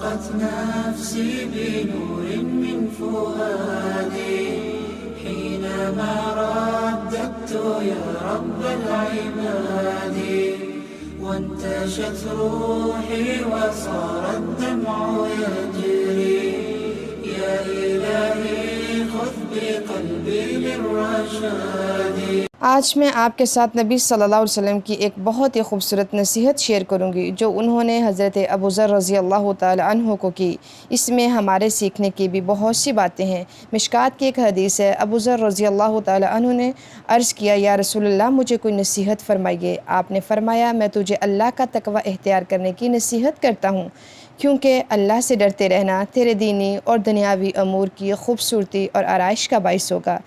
أشرقت نفسي بنور من فؤادي حينما رددت يا رب العباد وانتشت روحي وصار الدمع يجري يا إلهي خذ بقلبي للرشاد۔ آج میں آپ کے ساتھ نبی صلی اللہ علیہ وسلم کی ایک بہت ہی خوبصورت نصیحت شیئر کروں گی جو انہوں نے حضرت ابوذر رضی اللہ تعالی عنہ کو کی۔ اس میں ہمارے سیکھنے کی بھی بہت سی باتیں ہیں۔ مشکات کی ایک حدیث ہے، ابوذر رضی اللہ تعالی عنہ نے عرض کیا، یا رسول اللہ مجھے کوئی نصیحت فرمائیے۔ آپ نے فرمایا، میں تجھے اللہ کا تقوی اختیار کرنے کی نصیحت کرتا ہوں، کیونکہ اللہ سے ڈرتے رہنا تیرے دینی اور دنیاوی امور کی خوبصورتی اور آرائش کا باعث ہوگا۔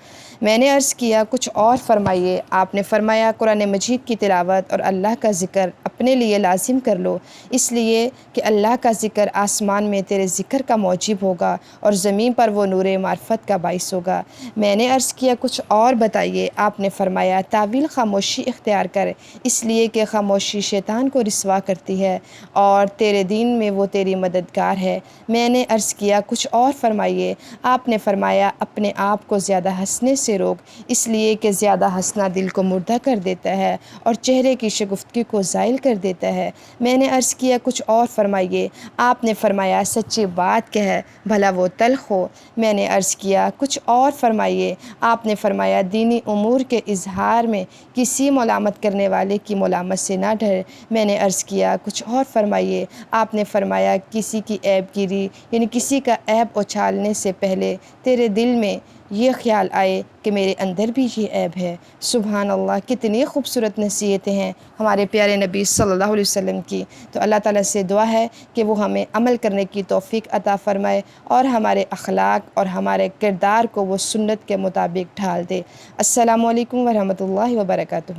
میں نے عرض کیا، کچھ اور فرمائیے۔ آپ نے فرمایا، قرآن مجید کی تلاوت اور اللہ کا ذکر اپنے لیے لازم کر لو، اس لیے کہ اللہ کا ذکر آسمان میں تیرے ذکر کا موجب ہوگا اور زمین پر وہ نور معرفت کا باعث ہوگا۔ میں نے عرض کیا، کچھ اور بتائیے۔ آپ نے فرمایا، طویل خاموشی اختیار کر، اس لیے کہ خاموشی شیطان کو رسوا کرتی ہے اور تیرے دین میں وہ تیری مددگار ہے۔ میں نے عرض کیا، کچھ اور فرمائیے۔ آپ نے فرمایا، اپنے آپ کو زیادہ ہنسنے سے روک، اس لیے کہ زیادہ ہنسنا دل کو مردہ کر دیتا ہے اور چہرے کی شگفتگی کو زائل کر دیتا ہے۔ میں نے عرض کیا، کچھ اور فرمائیے۔ آپ نے فرمایا، سچی بات کہہ بھلا وہ تلخ ہو۔ میں نے عرض کیا، کچھ اور فرمائیے۔ آپ نے فرمایا، دینی امور کے اظہار میں کسی ملامت کرنے والے کی ملامت سے نہ ڈر۔ میں نے عرض کیا، کچھ اور فرمائیے۔ آپ نے فرمایا، کسی کی عیب گیری یعنی کسی کا عیب اچھالنے سے پہلے تیرے دل میں یہ خیال آئے کہ میرے اندر بھی یہ عیب ہے۔ سبحان اللہ، کتنی خوبصورت نصیحتیں ہیں ہمارے پیارے نبی صلی اللہ علیہ وسلم کی۔ تو اللہ تعالیٰ سے دعا ہے کہ وہ ہمیں عمل کرنے کی توفیق عطا فرمائے اور ہمارے اخلاق اور ہمارے کردار کو وہ سنت کے مطابق ڈھال دے۔ السلام علیکم ورحمۃ اللہ وبرکاتہ۔